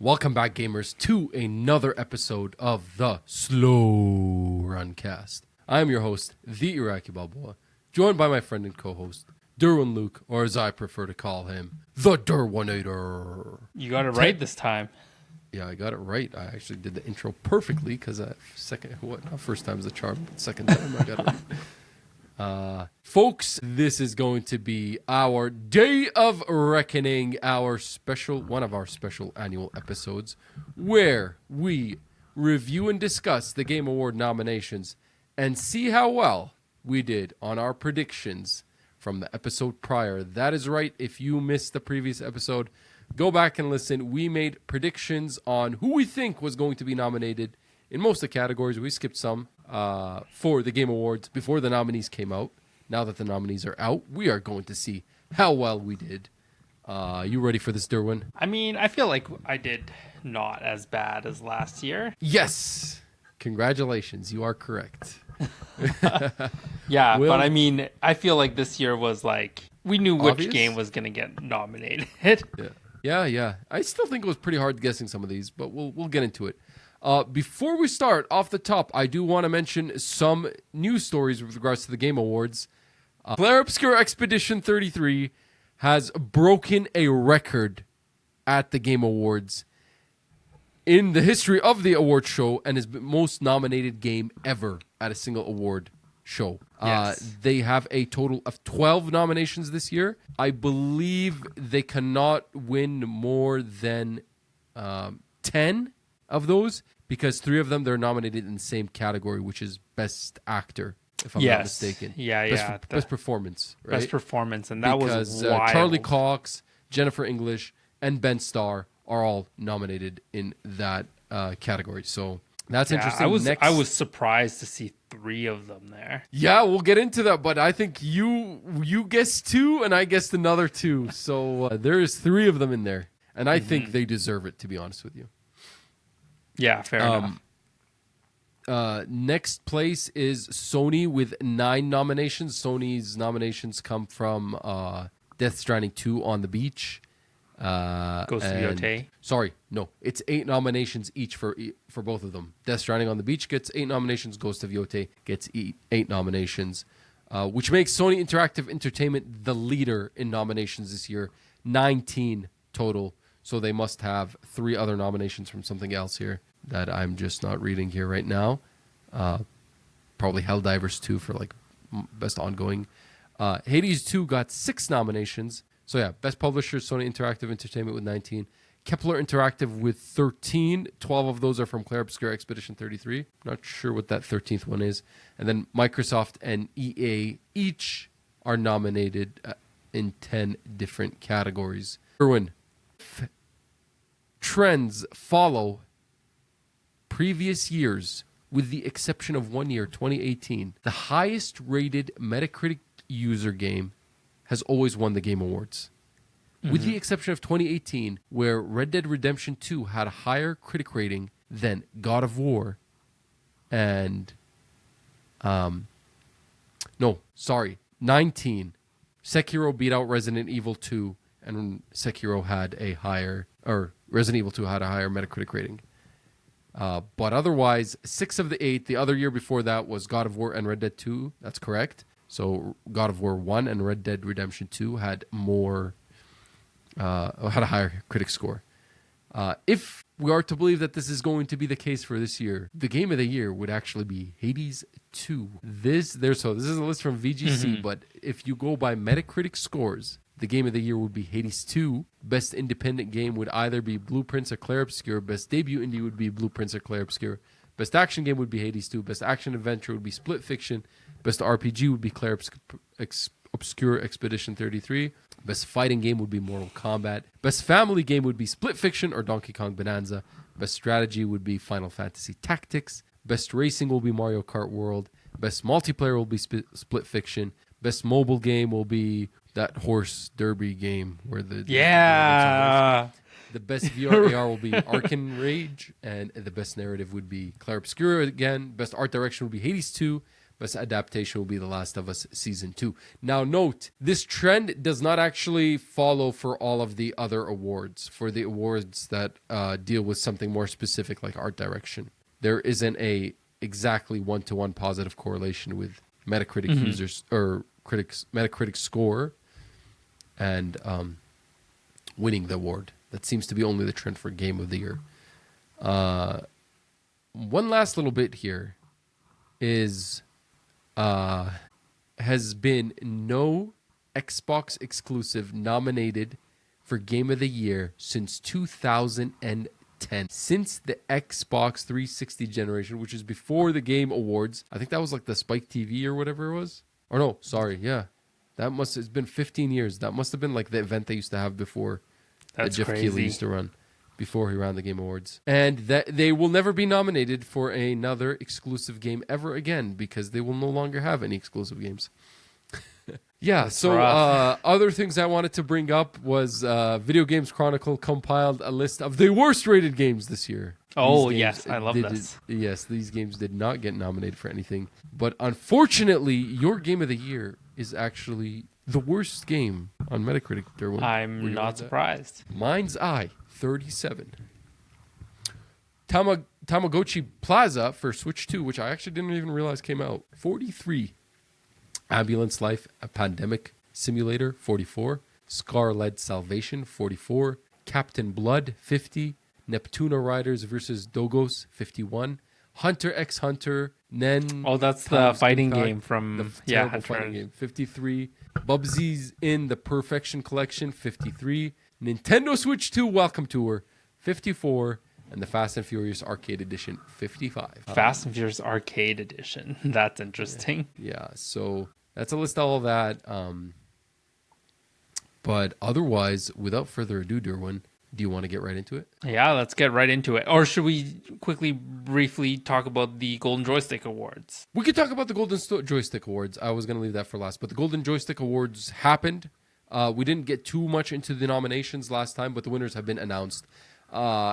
Welcome back, gamers, to another episode of the Slow Runcast. I am your host, the Iraqi Balboa, joined by my friend and co-host, Durwin Luke, or as I prefer to call him, the Durwinator. You got it right this time. Yeah, I got it right. I actually did the intro perfectly because first time's the charm, but second time I got it right. Folks, this is going to be our Day of Reckoning, one of our special annual episodes, where we review and discuss the Game Award nominations and see how well we did on our predictions from the episode prior. That is right. If you missed the previous episode, go back and listen. We made predictions on who we think was going to be nominated in most of the categories. We skipped some for the Game Awards before the nominees came out. Now that the nominees are out, we are going to see how well we did. You ready for this, Durwin? I mean, I feel like I did not as bad as last year. Yes. Congratulations. You are correct. Yeah, but I mean, I feel like this year was like, we knew which obvious? game was going to get nominated. Yeah. I still think it was pretty hard guessing some of these, but we'll get into it. Before we start, off the top, I do want to mention some news stories with regards to the Game Awards. Clair Obscur Expedition 33 has broken a record at the Game Awards in the history of the award show and is the most nominated game ever at a single award show. Yes. They have a total of 12 nominations this year. I believe they cannot win more than 10 of those because 3 of them they're nominated in the same category, which is Best Actor, if I'm not mistaken. Best Performance, right? Best Performance, and that was wild. Charlie Cox, Jennifer English, and Ben Starr are all nominated in that category. So that's interesting. I was surprised to see 3 of them there. Yeah, we'll get into that, but I think you guessed 2 and I guessed another 2. So there is 3 of them in there, and I think they deserve it, to be honest with you. Yeah, fair enough. Next place is Sony with 9 nominations. Sony's nominations come from Death Stranding 2 on the Beach. Ghost of Yotei. Sorry, no. It's 8 nominations each for both of them. Death Stranding on the Beach gets 8 nominations. Ghost of Yotei gets 8 nominations, which makes Sony Interactive Entertainment the leader in nominations this year. 19 total. So they must have 3 other nominations from something else here that I'm just not reading here right now. Probably Helldivers 2 for like best ongoing. Hades 2 got 6 nominations. So yeah, best publisher, Sony Interactive Entertainment with 19. Kepler Interactive with 13. 12 of those are from Clair Obscur Expedition 33. Not sure what that 13th one is. And then Microsoft and EA each are nominated in 10 different categories. Erwin, trends follow previous years with the exception of one year, 2018. The highest rated Metacritic user game has always won the Game Awards. With the exception of 2018, where Red Dead Redemption 2 had a higher critic rating than God of War and 19. Sekiro beat out Resident Evil 2 and Sekiro had Resident Evil 2 had a higher Metacritic rating. But otherwise, 6 of the 8, the other year before that was God of War and Red Dead 2. That's correct. So God of War 1 and Red Dead Redemption 2 had a higher critic score. If we are to believe that this is going to be the case for this year, the game of the year would actually be Hades 2. This is a list from VGC, but if you go by Metacritic scores, the game of the year would be Hades 2. Best independent game would either be Blueprints or Clair Obscur. Best debut indie would be Blueprints or Clair Obscur. Best action game would be Hades 2. Best action adventure would be Split Fiction. Best RPG would be Clair Obscur Expedition 33. Best fighting game would be Mortal Kombat. Best family game would be Split Fiction or Donkey Kong Bonanza. Best strategy would be Final Fantasy Tactics. Best racing will be Mario Kart World. Best multiplayer will be Split Fiction. Best mobile game will be that horse derby game where the best VR AR will be Arcane Rage, and the best narrative would be Clair Obscur again. Best art direction would be Hades 2. Best adaptation will be The Last of Us Season 2. Now note, this trend does not actually follow for all of the other awards. For the awards that deal with something more specific like art direction, there isn't a exactly one-to-one positive correlation with Metacritic users or critics Metacritic score and winning the award. That seems to be only the trend for Game of the Year. One last little bit here is has been no Xbox exclusive nominated for Game of the Year since 2010. Since the Xbox 360 generation, which is before the Game Awards. I think that was like the Spike TV or whatever it was. Or no, sorry, yeah. It's been 15 years. That must have been like the event they used to have before. That's that Jeff crazy. Keighley used to run before he ran the Game Awards. And that they will never be nominated for another exclusive game ever again because they will no longer have any exclusive games. Yeah, That's so rough. other things I wanted to bring up was Video Games Chronicle compiled a list of the worst rated games this year. Oh, These yes, games I love this. Yes, these games did not get nominated for anything. But unfortunately, your Game of the Year is actually the worst game on Metacritic, Durwin. I'm not surprised. Mine's Eye, 37. Tamagotchi Plaza for Switch 2, which I actually didn't even realize came out, 43. Ambulance Life, a Pandemic Simulator, 44. Scar-Led Salvation, 44. Captain Blood, 50. Neptuna Riders versus Dogos, 51. Hunter x Hunter, Nen. Oh, that's the Times fighting Impact, game from the terrible I've fighting heard. game, 53. Bubsy's in the Perfection Collection, 53. Nintendo Switch 2 Welcome Tour, 54. And the Fast and Furious Arcade Edition, 55. Fast and Furious Arcade Edition. That's interesting. Yeah, so that's a list of all of that. But otherwise, without further ado, Durwin, do you want to get right into it? Yeah, let's get right into it. Or should we briefly talk about the Golden Joystick Awards? We could talk about the Golden Joystick Awards. I was going to leave that for last. But the Golden Joystick Awards happened. We didn't get too much into the nominations last time, but the winners have been announced.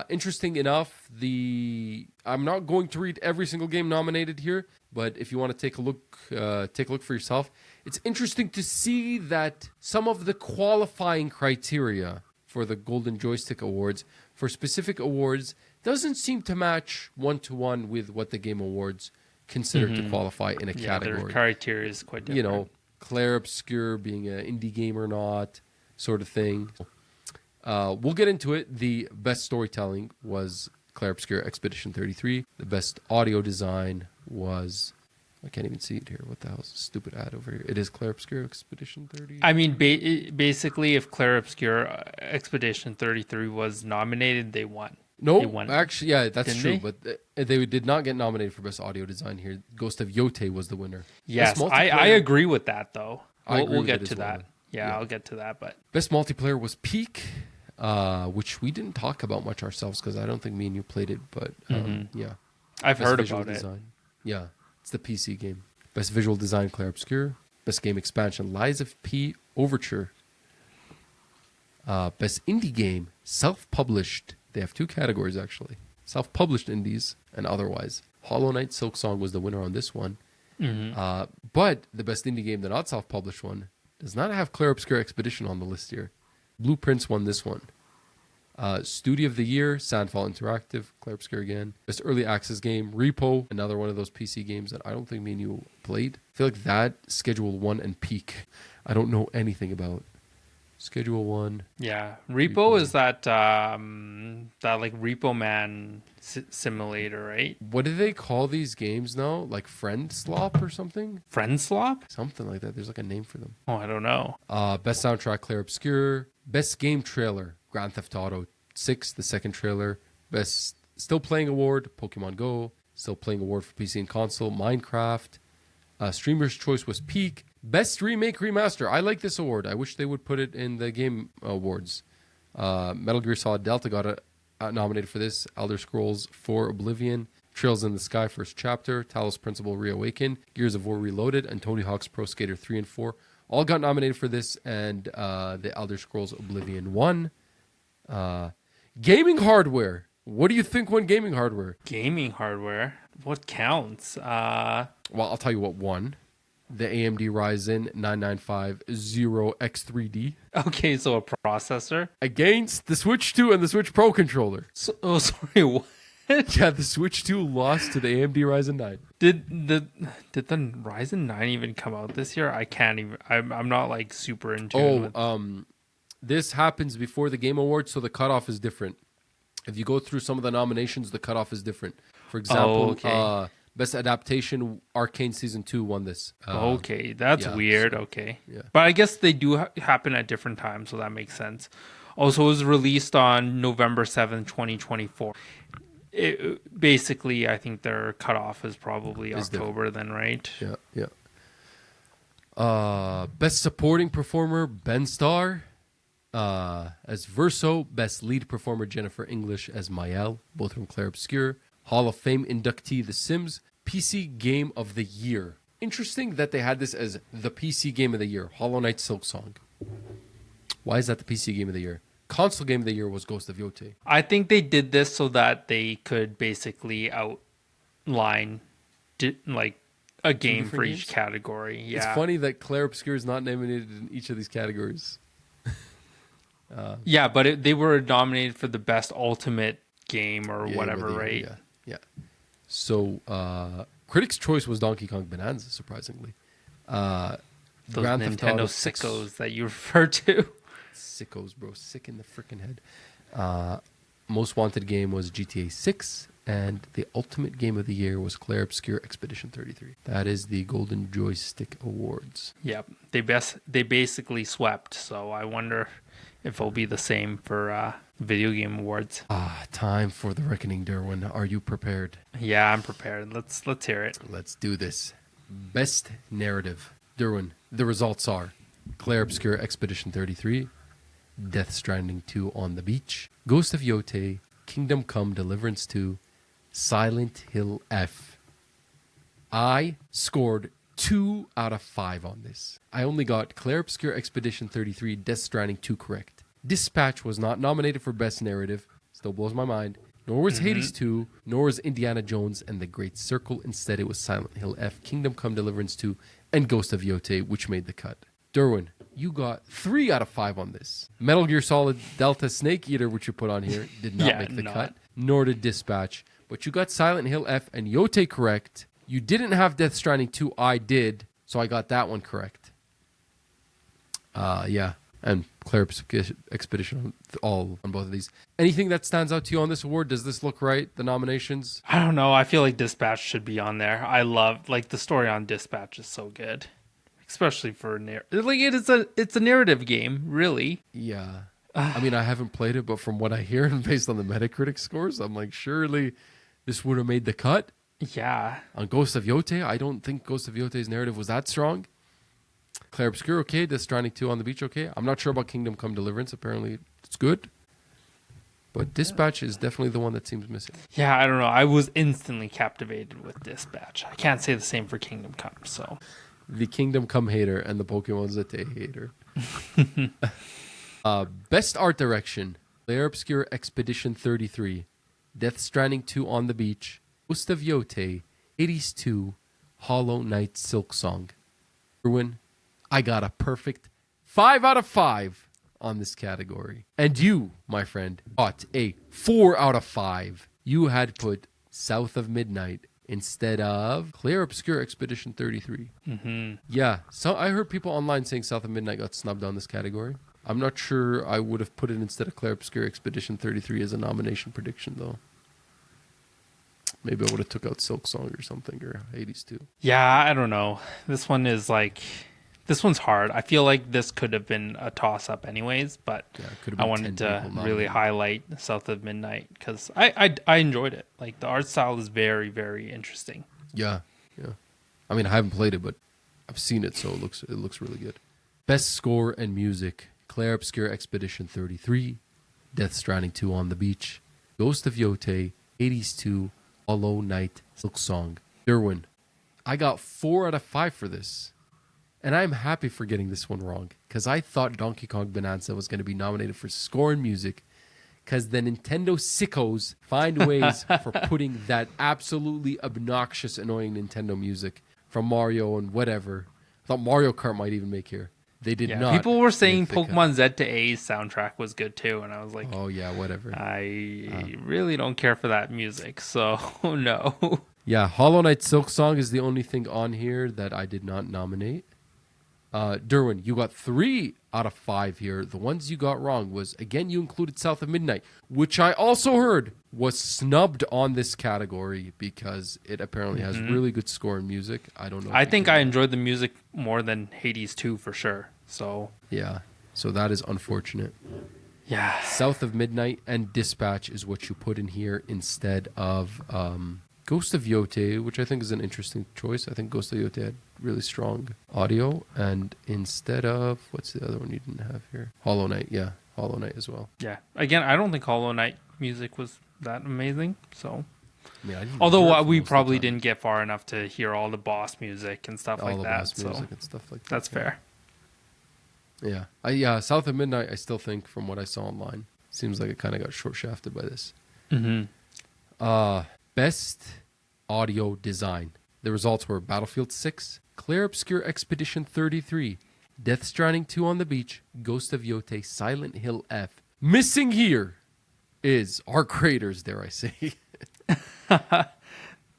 Interesting enough, I'm not going to read every single game nominated here, but if you want to take a look for yourself. It's interesting to see that some of the qualifying criteria for the Golden Joystick Awards for specific awards doesn't seem to match one-to-one with what the Game Awards consider to qualify in a category. Their criteria is quite different. You know, Claire Obscure being an indie game or not, sort of thing. We'll get into it. The best storytelling was Claire Obscure Expedition 33. The best audio design was... I can't even see it here. What the hell is this stupid ad over here? It is Claire Obscure Expedition 30. I mean, basically, if Claire Obscure Expedition 33 was nominated, they won. No, They won. actually, yeah, that's Didn't true. they? But they did not get nominated for best audio design here. Ghost of Yote was the winner. Yes, Best I multiplayer- agree with that, though. I agree We'll with get it to as well. that. Yeah, I'll get to that. But Best multiplayer was Peak, which we didn't talk about much ourselves because I don't think me and you played it. But yeah, I've Best heard visual about it. design. Yeah, it's the PC game. Best visual design, Claire Obscure. Best game expansion, Lies of P Overture. Best indie game, self-published. They have two categories actually: self-published indies and otherwise. Hollow Knight Silksong was the winner on this one. But the best indie game, the not self-published one, does not have Claire Obscure Expedition on the list here. Blueprints won this one. Studio of the Year, Sandfall Interactive, Claire Obscure again. Best early access game, Repo, another one of those PC games that I don't think me and you played. I feel like that, Schedule 1, and Peak, I don't know anything about. Schedule 1. Yeah, Repo is that like Repo Man simulator, right? What do they call these games now? Like Friend Slop or something? Friend Slop? Something like that. There's like a name for them. Oh, I don't know. Best soundtrack, Claire Obscure. Best game trailer, Grand Theft Auto 6, the second trailer. Best still playing award, Pokemon Go. Still playing award for PC and console, Minecraft. Streamer's choice was Peak. Best remake remaster. I like this award. I wish they would put it in the game awards. Metal Gear Solid Delta got nominated for this. Elder Scrolls 4 Oblivion. Trails in the Sky First Chapter. Talos Principle Reawaken. Gears of War Reloaded. And Tony Hawk's Pro Skater 3 and 4. All got nominated for this, and the Elder Scrolls Oblivion won. Gaming hardware. What do you think won gaming hardware? Gaming hardware. what counts? Well, I'll tell you what won. The AMD Ryzen 9950X3D Okay, so a processor. against the Switch 2 and the Switch Pro controller. So, oh, sorry. What? Yeah, the Switch 2 lost to the AMD Ryzen 9. Did the Ryzen 9 even come out this year? I can't even. I'm not like super in tune. With... This happens before the Game Awards, so the cutoff is different. If you go through some of the nominations, the cutoff is different. For example, Best Adaptation, Arcane Season 2 won this. Okay, that's weird. So, okay. Yeah. But I guess they do happen at different times, so that makes sense. Also, it was released on November 7th, 2024. Basically, I think their cutoff is probably October then, right? Yeah. Best Supporting Performer, Ben Starr as Verso. Best Lead Performer, Jennifer English as Mael, both from Claire Obscure. Hall of Fame inductee, The Sims. PC Game of the Year. Interesting that they had this as the PC Game of the Year, Hollow Knight Silksong. Why is that the PC Game of the Year? Console Game of the Year was Ghost of Yote. I think they did this so that they could basically outline like a game for each category. Yeah. It's funny that Claire Obscure is not nominated in each of these categories. Yeah, but they were nominated for the best ultimate game or whatever, right? Yeah. So, Critics' Choice was Donkey Kong Bonanza, surprisingly. Those Grand Theft Nintendo Auto sickos 6. that you refer to. Sickos, bro. Sick in the freaking head. Most Wanted game was GTA 6, and the Ultimate Game of the Year was Claire Obscure Expedition 33. That is the Golden Joystick Awards. Yep. They basically swept, so I wonder if it'll be the same for Video Game Awards. Time for the reckoning, Durwin. Are you prepared? Yeah, I'm prepared. Let's hear it. Let's do this. Best Narrative. Durwin, the results are Claire Obscure Expedition 33, Death Stranding 2 On the Beach, Ghost of Yote, Kingdom Come Deliverance 2, Silent Hill F. I scored 2 out of 5 on this. I only got Claire Obscure Expedition 33, Death Stranding 2 correct. Dispatch was not nominated for Best Narrative. Still blows my mind. Nor was Hades 2, nor was Indiana Jones and the Great Circle. Instead, it was Silent Hill F, Kingdom Come Deliverance 2, and Ghost of Yote, which made the cut. Durwin, you got 3 out of 5 on this. Metal Gear Solid Delta Snake Eater, which you put on here, did not make the cut, nor did Dispatch. But you got Silent Hill F and Yote correct. You didn't have Death Stranding 2. I did, so I got that one correct. And Claire Expedition all on both of these. Anything that stands out to you on this award? Does this look right, the nominations? I don't know. I feel like Dispatch should be on there. I love, like, the story on Dispatch is so good. Especially for it's a narrative game, really. Yeah. I mean, I haven't played it, but from what I hear and based on the Metacritic scores, I'm like, surely this would have made the cut. Yeah. On Ghost of Yote, I don't think Ghost of Yote's narrative was that strong. Claire Obscure, okay. Death Stranding 2 On the Beach, okay. I'm not sure about Kingdom Come Deliverance. Apparently, it's good. But Dispatch is definitely the one that seems missing. Yeah, I don't know. I was instantly captivated with Dispatch. I can't say the same for Kingdom Come, so... The Kingdom Come hater and the Pokemon Zete hater. Best Art Direction. Claire Obscure Expedition 33. Death Stranding 2 On the Beach. Ghost of Yote. Hades 2. Hollow Knight Silksong. Erwin, I got a perfect 5 out of 5 on this category. And you, my friend, got a 4 out of 5. You had put South of Midnight instead of Claire Obscure Expedition 33. Mm-hmm. Yeah, so I heard people online saying South of Midnight got snubbed on this category. I'm not sure I would have put it instead of Claire Obscure Expedition 33 as a nomination prediction, though. Maybe I would have took out Silksong or something, or Hades 2. Yeah, I don't know. This one's hard. I feel like this could have been a toss-up anyways, but I wanted to really highlight South of Midnight because I enjoyed it. Like, the art style is very, very interesting. Yeah. I mean, I haven't played it, but I've seen it, so it looks really good. Best Score and Music. Claire Obscure Expedition 33. Death Stranding 2 On the Beach. Ghost of Yote. Hades 2. Hollow Knight Silksong. Durwin, I got 4 out of 5 for this. And I'm happy for getting this one wrong, because I thought Donkey Kong Bonanza was going to be nominated for Score and Music, because the Nintendo sickos find ways for putting that absolutely obnoxious, annoying Nintendo music from Mario and whatever. I thought Mario Kart might even make here. They did not. People were saying Pokemon Z to A's soundtrack was good too, and I was like, oh yeah, whatever. I really don't care for that music, so no. Yeah, Hollow Knight Silk Song is the only thing on here that I did not nominate. Durwin, you got 3 out of 5 here. The ones you got wrong was, again, you included South of Midnight, which I also heard was snubbed on this category because it apparently has really good score in music. I don't know. I think I enjoyed the music more than Hades 2 for sure. So yeah, so that is unfortunate. Yeah. South of Midnight and Dispatch is what you put in here instead of Ghost of Yote, which I think is an interesting choice. I think Ghost of Yote had really strong audio. And instead of, what's the other one you didn't have here? Hollow Knight. Yeah, Hollow Knight as well. Yeah. Again, I don't think Hollow Knight music was that amazing. So, I mean, although we probably didn't get far enough to hear all the boss music and stuff like that. Boss music and stuff like that. That's fair. Yeah. Yeah, South of Midnight, I still think, from what I saw online, seems like it kind of got short-shafted by this. Best audio design. The results were Battlefield 6, Clair Obscur Expedition 33, Death Stranding 2 on the Beach, Ghost of Yote, Silent Hill F. Missing here is Arc Raiders, dare I say.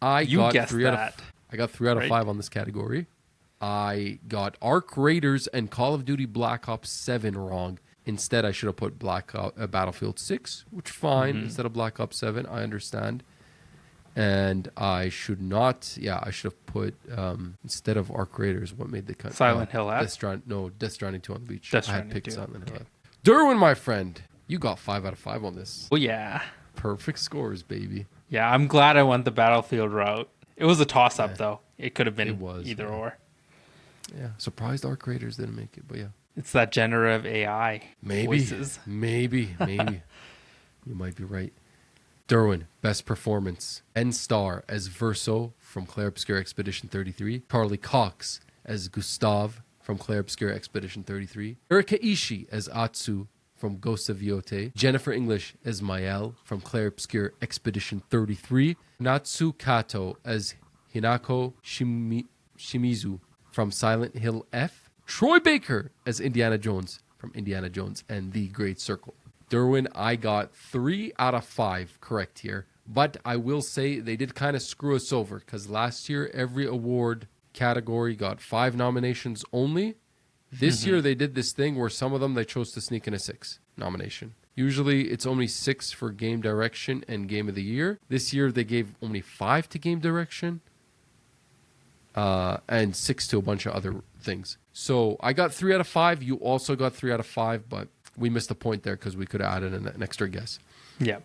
I got 3 out of 5 on this category. I got Arc Raiders and Call of Duty Black Ops 7 wrong. Instead, I should have put Battlefield 6, which fine. Instead of Black Ops 7, I understand. And I should not, I should have put, instead of Arc Raiders, what made the cut? Silent Hill F? Death Stranding 2 on the Beach. I had picked Silent Hill F. Durwin, my friend, you got 5 out of 5 on this. Oh, yeah. Perfect scores, baby. Yeah, I'm glad I went the Battlefield route. It was a toss-up, though. It could have been either or. Yeah, surprised Arc Raiders didn't make it, but yeah. It's that generative AI voices. Maybe. You might be right. Durwin, best performance. N-Star as Verso from Clair Obscur Expedition 33. Charlie Cox as Gustav from Clair Obscur Expedition 33. Erika Ishii as Atsu from Ghost of Yote. Jennifer English as Mael from Clair Obscur Expedition 33. Natsu Kato as Hinako Shimizu from Silent Hill F. Troy Baker as Indiana Jones from Indiana Jones and the Great Circle. Durwin, I got 3 out of 5 correct here. But I will say they did kind of screw us over because last year every award category got 5 nominations only. This year they did this thing where some of them they chose to sneak in a 6 nomination. Usually it's only 6 for game direction and game of the year. This year they gave only 5 to game direction and 6 to a bunch of other things. So I got 3 out of 5. You also got 3 out of 5, but we missed a point there because we could have added an extra guess. Yeah.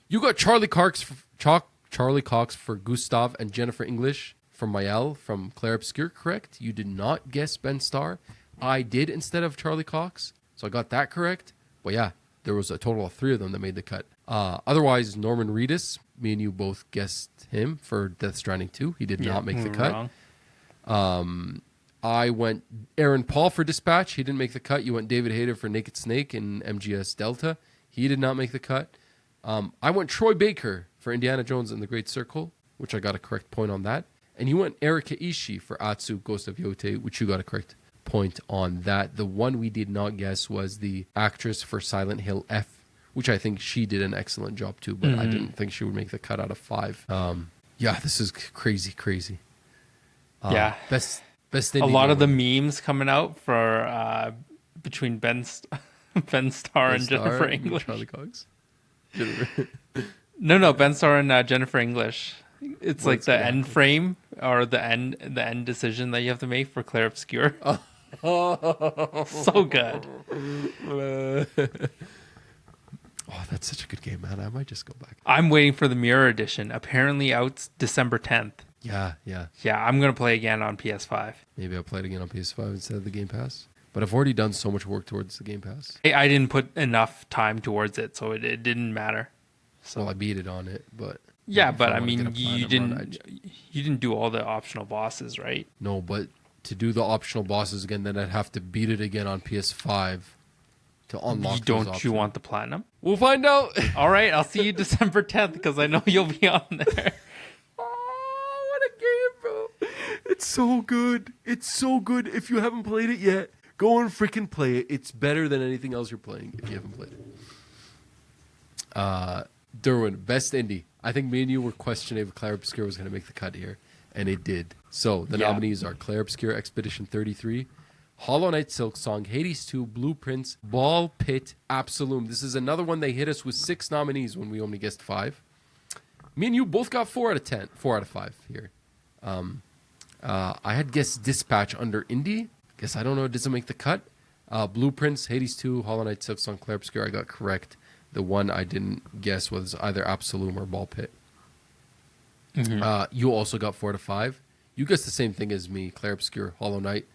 You got Charlie Cox for Gustav and Jennifer English for Mael from Clair Obscur, correct? You did not guess Ben Starr. I did instead of Charlie Cox, so I got that correct. But yeah, there was a total of 3 of them that made the cut. Otherwise, Norman Reedus, me and you both guessed him for Death Stranding 2. He did not make the cut. Wrong. I went Aaron Paul for Dispatch. He didn't make the cut. You went David Hayter for Naked Snake and MGS Delta. He did not make the cut. I went Troy Baker for Indiana Jones and the Great Circle, which I got a correct point on that. And you went Erika Ishii for Atsu, Ghost of Yote, which you got a correct point on that. The one we did not guess was the actress for Silent Hill F, which I think she did an excellent job too, but I didn't think she would make the cut out of 5. Yeah, this is crazy. Yeah. Best a lot of the memes coming out for between Ben Starr and Jennifer English. Charlie Cox. No, Ben Starr and Jennifer English. It's like the end frame or the end decision that you have to make for Clair Obscur. So good. Oh, that's such a good game, man. I might just go back. I'm waiting for the Mirror Edition. Apparently out December 10th. Yeah. Yeah, I'm going to play again on PS5. Maybe I'll play it again on PS5 instead of the Game Pass. But I've already done so much work towards the Game Pass. I didn't put enough time towards it, so it didn't matter. So. Well, I beat it on it, but... Yeah, but I mean, you didn't do all the optional bosses, right? No, but to do the optional bosses again, then I'd have to beat it again on PS5. to unlock those Don't options. you want the platinum? We'll find out. All right, I'll see you December 10th because I know you'll be on there. Oh, what a game, bro. It's so good. It's so good. If you haven't played it yet, go and freaking play it. It's better than anything else you're playing if you haven't played it. Durwin, best indie. I think me and you were questioning if Clair Obscur was going to make the cut here, and it did. So the nominees are Clair Obscur Expedition 33, Hollow Knight Silksong, Hades 2, Blueprints, Ball Pit, Absolum. This is another one they hit us with 6 nominees when we only guessed 5. Me and you both got 4 out of 5 here. I had guessed Dispatch under Indie. Guess I don't know. It doesn't make the cut. Blueprints, Hades 2, Hollow Knight Silksong, Clair Obscur. I got correct. The one I didn't guess was either Absolum or Ball Pit. Mm-hmm. You also got 4 out of 5. You guessed the same thing as me. Clair Obscur, Hollow Knight.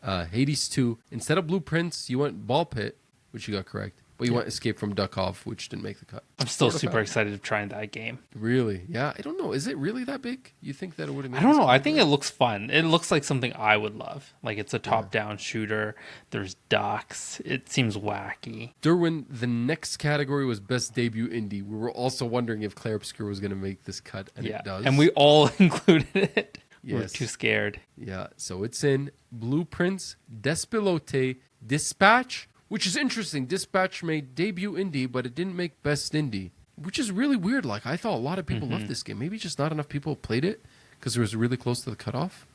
Hades 2. Instead of Blueprints, you went Ball Pit, which you got correct. But you went Escape from Duckov, which didn't make the cut. I'm still super excited to try that game. Really? Yeah, I don't know. Is it really that big? You think that it would have made I don't know. I think it looks fun. It looks like something I would love. Like it's a top-down shooter. There's ducks. It seems wacky. Durwin, the next category was Best Debut Indie. We were also wondering if Clair Obscur was going to make this cut, and it does. And we all included it. Yes. We're too scared. Yeah, so it's in Blueprints, Despilote, Dispatch, which is interesting. Dispatch made debut indie, but it didn't make best indie, which is really weird. Like, I thought a lot of people loved this game. Maybe just not enough people played it because it was really close to the cutoff.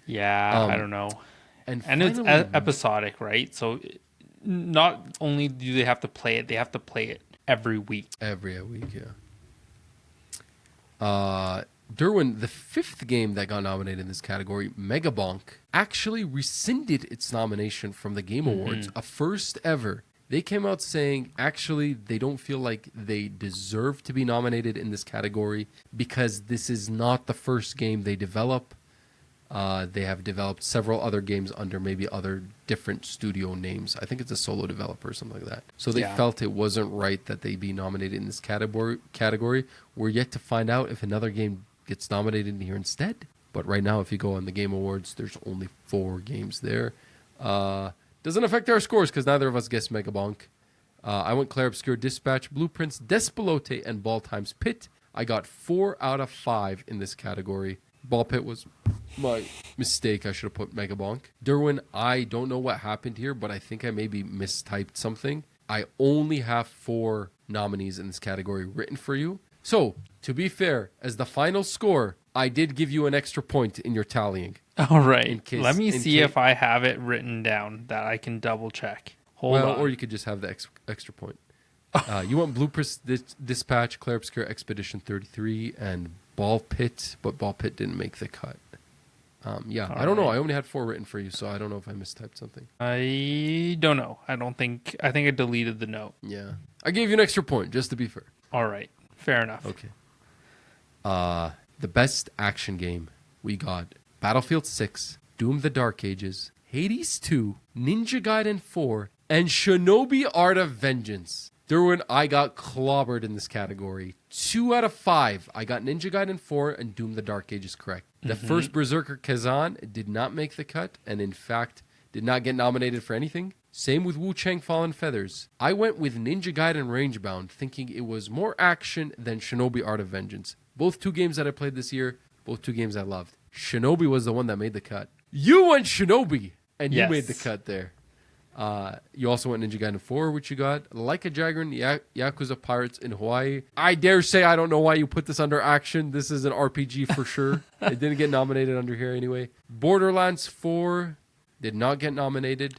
Yeah, I don't know. And finally, it's episodic, right? So not only do they have to play it, they have to play it every week. Every week, yeah. Durwin, the 5th game that got nominated in this category, Megabonk, actually rescinded its nomination from the Game Awards, a first ever. They came out saying, actually, they don't feel like they deserve to be nominated in this category because this is not the first game they develop. They have developed several other games under maybe other different studio names. I think it's a solo developer or something like that. So they felt it wasn't right that they be nominated in this category. We're yet to find out if another game gets nominated here instead. But right now, if you go on the Game Awards, there's only 4 games there. Doesn't affect our scores because neither of us guessed Megabonk. I went Clair Obscur, Dispatch, Blueprints, Despilote, and Ball Times Pit. I got 4 out of 5 in this category. Ball Pit was my mistake. I should have put Megabonk. Durwin, I don't know what happened here, but I think I maybe mistyped something. I only have 4 nominees in this category written for you. So, to be fair, as the final score, I did give you an extra point in your tallying. All right. Let me see if I have it written down that I can double check. Hold on. Or you could just have the extra point. You want Blueprints, Dispatch, Clair Obscur Expedition 33, and Ball Pit, but Ball Pit didn't make the cut. I don't know. I only had 4 written for you, so I don't know if I mistyped something. I don't know. I think I deleted the note. Yeah. I gave you an extra point, just to be fair. All right. Fair enough. Okay. The best action game, we got Battlefield 6, Doom the Dark Ages, Hades 2, Ninja Gaiden 4, and Shinobi Art of Vengeance. Durwin, I got clobbered in this category. 2 out of 5. I got Ninja Gaiden 4 and Doom the Dark Ages correct. The first Berserker Kazan did not make the cut, and in fact, did not get nominated for anything. Same with Wu Chang Fallen Feathers. I went with Ninja Gaiden Rangebound, thinking it was more action than Shinobi Art of Vengeance. Both 2 games that I played this year, both 2 games I loved. Shinobi was the one that made the cut. You went Shinobi, and you made the cut there. You also went Ninja Gaiden 4, which you got. Like a Dragon, Yakuza Pirates in Hawaii. I dare say I don't know why you put this under action. This is an RPG for sure. It didn't get nominated under here anyway. Borderlands 4 did not get nominated.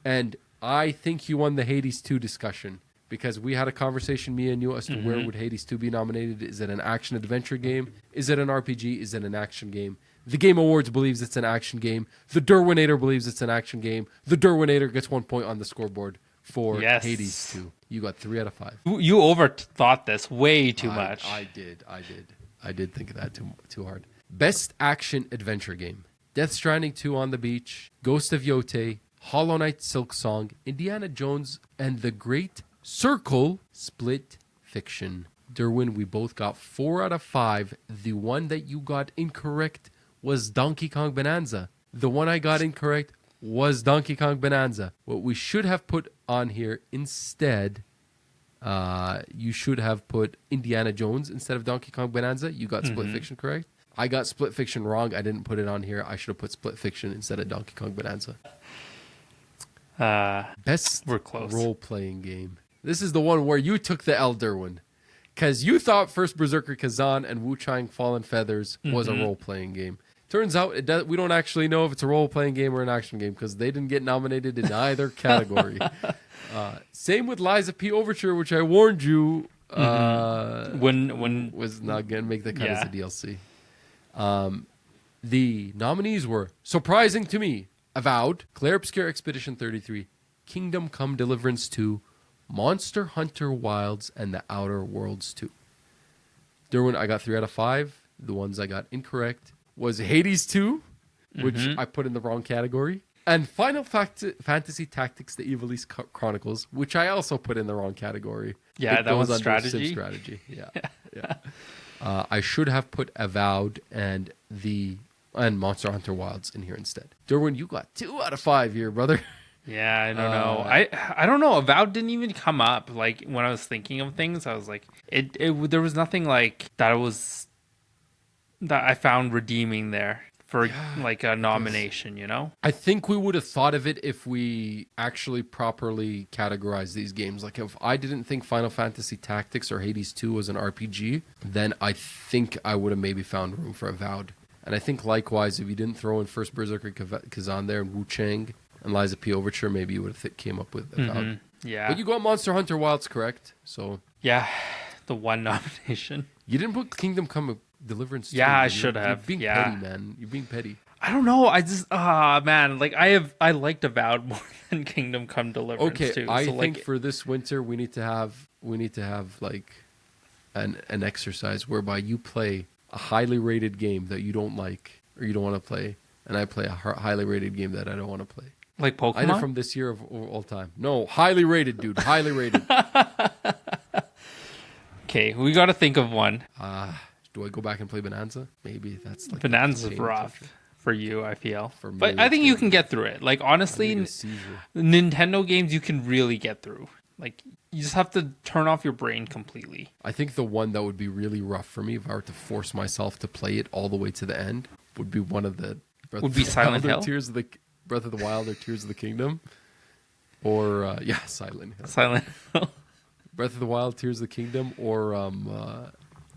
And I think you won the Hades 2 discussion because we had a conversation, me and you, as to where would Hades 2 be nominated. Is it an action-adventure game? Is it an RPG? Is it an action game? The Game Awards believes it's an action game. The Durwinator believes it's an action game. The Durwinator gets 1 point on the scoreboard for Hades 2. You got 3 out of 5. You overthought this way too much. I did think of that too hard. Best action adventure game. Death Stranding 2 on the Beach, Ghost of Yote, Hollow Knight Silksong, Indiana Jones, and The Great Circle Split Fiction. Durwin, we both got 4 out of 5. The one that you got incorrect was Donkey Kong Bonanza. The one I got incorrect was Donkey Kong Bonanza. What we should have put on here instead, you should have put Indiana Jones instead of Donkey Kong Bonanza. You got Split Fiction correct. I got Split Fiction wrong. I didn't put it on here. I should have put Split Fiction instead of Donkey Kong Bonanza. Best we're close. Role-playing game. This is the one where you took the L, Durwin. Because you thought First Berserker Kazan and Wu-Chang Fallen Feathers was a role-playing game. Turns out we don't actually know if it's a role-playing game or an action game because they didn't get nominated in either category. Same with Liza P. Overture, which I warned you when was not going to make the cut as a DLC. The nominees were, surprising to me, Avowed, Clair Obscure Expedition 33, Kingdom Come Deliverance 2, Monster Hunter Wilds, and The Outer Worlds 2. Durwin, I got 3 out of 5. The ones I got incorrect was Hades 2, which I put in the wrong category, and Final Fantasy Tactics: The Evil East Chronicles, which I also put in the wrong category. Yeah, that was strategy. Strategy. Yeah. I should have put Avowed and Monster Hunter Wilds in here instead. Durwin, you got 2 out of 5 here, brother. Yeah, I don't know. I don't know. Avowed didn't even come up. Like when I was thinking of things, I was like, there was nothing like that I found redeeming there for like a nomination, you know? I think we would have thought of it if we actually properly categorized these games. Like if I didn't think Final Fantasy Tactics or Hades 2 was an RPG, then I think I would have maybe found room for Avowed. And I think likewise, if you didn't throw in First Berserker Kazan there and Wu-Chang and Liza P. Overture, maybe you would have came up with Avowed. Yeah. But you got Monster Hunter Wilds correct, so... Yeah, the one nomination. You didn't put Kingdom Come Deliverance 2. Yeah, I should have. You're being petty, man. You're being petty. I don't know. I just man, like I liked Avowed more than Kingdom Come Deliverance too. Okay, I think for this winter we need to have like an exercise whereby you play a highly rated game that you don't like or you don't want to play, and I play a highly rated game that I don't want to play. Like Pokemon? Either from this year or all time. No, highly rated, dude. Highly rated. Okay, we got to think of one. Do I go back and play Bonanza? Maybe that's like Bonanza's rough for you, I feel. For me, but I think you can get through it. Like honestly, Nintendo games you can really get through. Like you just have to turn off your brain completely. I think the one that would be really rough for me if I were to force myself to play it all the way to the end would be one of the Silent Hill, Tears of the Breath of the Wild or Tears of the Kingdom, or Silent Hill. Silent Hill. Breath of the Wild, Tears of the Kingdom, or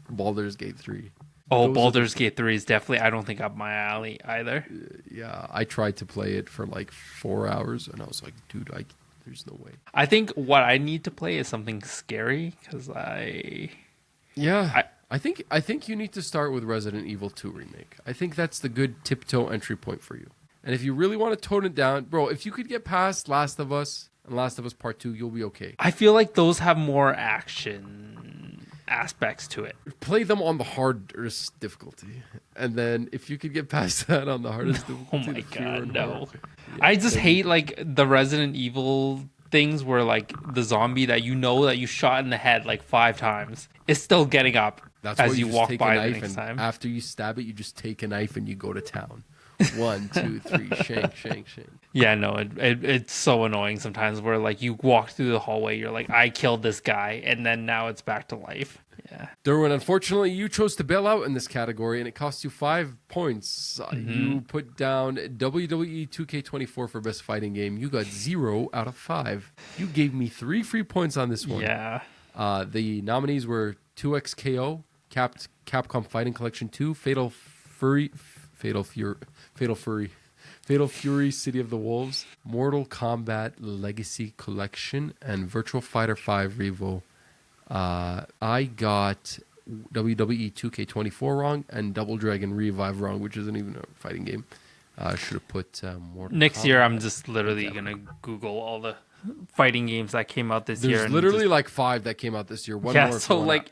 Baldur's Gate 3. Oh, Baldur's Gate 3 is definitely, I don't think, up my alley either. Yeah, I tried to play it for like 4 hours, and I was like, dude, there's no way. I think what I need to play is something scary, because I think you need to start with Resident Evil 2 Remake. I think that's the good tiptoe entry point for you. And if you really want to tone it down, bro, if you could get past Last of Us and Last of Us Part 2, you'll be okay. I feel like those have more action aspects to it. Play them on the hardest difficulty. And then if you could get past that on the hardest difficulty. Oh my god, no. Yeah, I just hate like the Resident Evil things where like the zombie that you know that you shot in the head like 5 times is still getting up as you walk by the next time. After you stab it, you just take a knife and you go to town. 1, 2, 3, shank. Yeah, no, it's so annoying sometimes where like you walk through the hallway, you're like, I killed this guy, and then now it's back to life. Yeah. Durwin, unfortunately, you chose to bail out in this category, and it cost you 5 points. You put down WWE 2K24 for best fighting game. You got 0 out of 5. You gave me 3 free points on this one. Yeah. The nominees were 2XKO, Capcom Fighting Collection 2, Fatal Fury, City of the Wolves, Mortal Kombat Legacy Collection, and Virtual Fighter 5 Revo. I got WWE 2K24 wrong and Double Dragon Revive wrong, which isn't even a fighting game. I should have put Mortal Next Kombat. year, I'm just literally going to Google all the fighting games that came out this year. There's literally like 5 that came out this year. One more. So like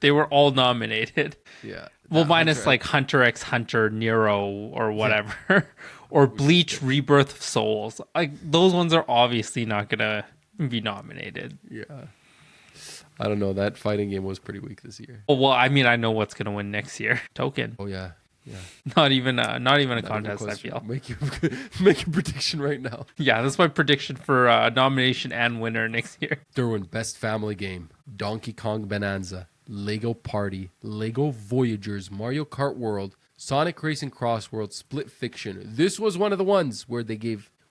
they were all nominated. Yeah. Well, minus like Hunter x Hunter, Nero, or whatever, or Bleach: Rebirth of Souls. Like those ones are obviously not gonna be nominated. Yeah. I don't know. That fighting game was pretty weak this year. Oh, well, I mean, I know what's gonna win next year. Token. Oh yeah. Yeah. Not even a contest, I feel. Make a prediction right now. Yeah, that's my prediction for nomination and winner next year. Durwin, best family game. Donkey Kong Bonanza, Lego Party, Lego Voyagers, Mario Kart World, Sonic Racing Cross World, Split Fiction. This was one of the ones where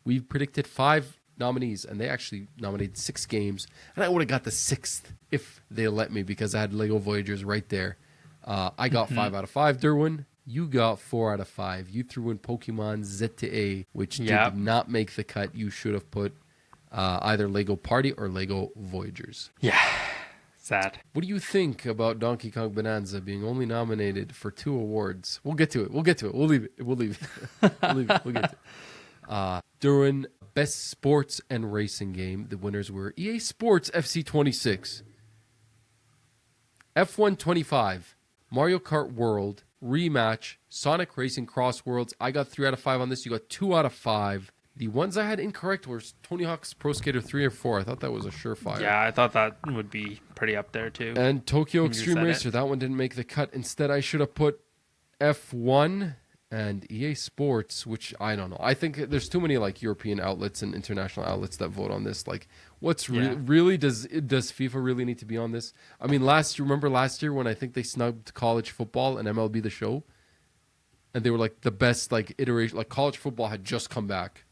we predicted 5 nominees, and they actually nominated 6 games, and I would have got the 6th if they let me, because I had Lego Voyagers right there. I got 5 out of 5, Durwin. You got 4 out of 5. You threw in Pokemon ZA, which did not make the cut. You should have put either Lego Party or Lego Voyagers. Yeah, sad. What do you think about Donkey Kong Bonanza being only nominated for 2 awards? We'll get to it. We'll leave it. We'll get to it. Durwin, best sports and racing game. The winners were EA Sports FC 26, F1 25, Mario Kart World, Rematch, Sonic Racing Cross Worlds. I got 3 out of 5 on this. You got 2 out of 5. The ones I had incorrect were Tony Hawk's Pro Skater 3 or 4. I thought that was a surefire. Yeah, I thought that would be pretty up there too. And Tokyo Extreme Racer. That one didn't make the cut. Instead, I should have put F1 and EA Sports, which I don't know. I think there's too many like European outlets and international outlets that vote on this. Like, really does FIFA really need to be on this? I mean, remember last year when I think they snubbed college football and MLB The Show, and they were like the best like iteration. Like college football had just come back.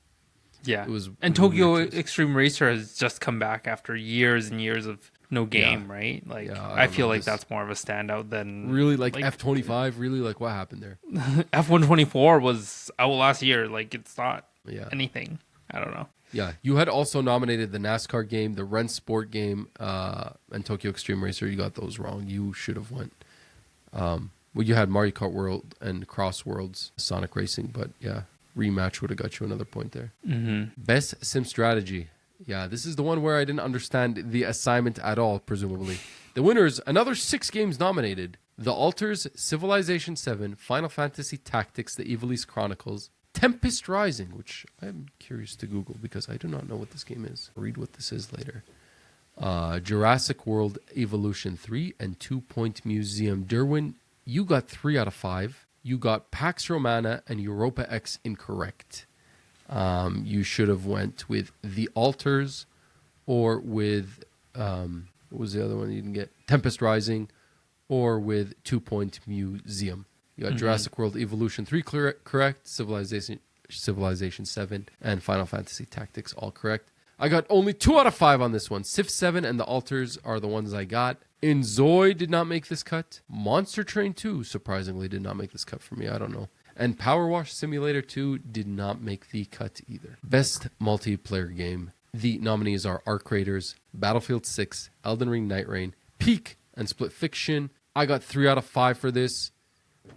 Yeah, and Tokyo Extreme Racer has just come back after years and years of no game, right? Like, I feel like that's more of a standout than really like F25. Really, like what happened there? F124 was out last year. Like, it's not anything. I don't know. Yeah, you had also nominated the NASCAR game, the Ren Sport game, and Tokyo Extreme Racer. You got those wrong. You should have went. Well, you had Mario Kart World and Cross Worlds, Sonic Racing, but yeah, Rematch would have got you another point there. Mm-hmm. Best Sim Strategy. Yeah, this is the one where I didn't understand the assignment at all, presumably. The winners, another 6 games nominated. The Alters, Civilization 7, Final Fantasy Tactics, The Ivalice Chronicles, Tempest Rising, which I'm curious to Google because I do not know what this game is. I'll read what this is later. Jurassic World Evolution 3 and 2 Point Museum. Durwin, you got 3 out of 5. You got Pax Romana and Europa X incorrect. You should have went with The Alters or with, what was the other one you didn't get? Tempest Rising or with 2 Point Museum. You got Jurassic World Evolution 3 correct, Civilization 7, and Final Fantasy Tactics all correct. I got only 2 out of 5 on this one. Civ 7 and The Alters are the ones I got. Inzoi did not make this cut. Monster Train 2, surprisingly, did not make this cut for me. I don't know. And Power Wash Simulator 2 did not make the cut either. Best multiplayer game. The nominees are Arc Raiders, Battlefield 6, Elden Ring Night Rain, Peak, and Split Fiction. I got 3 out of 5 for this.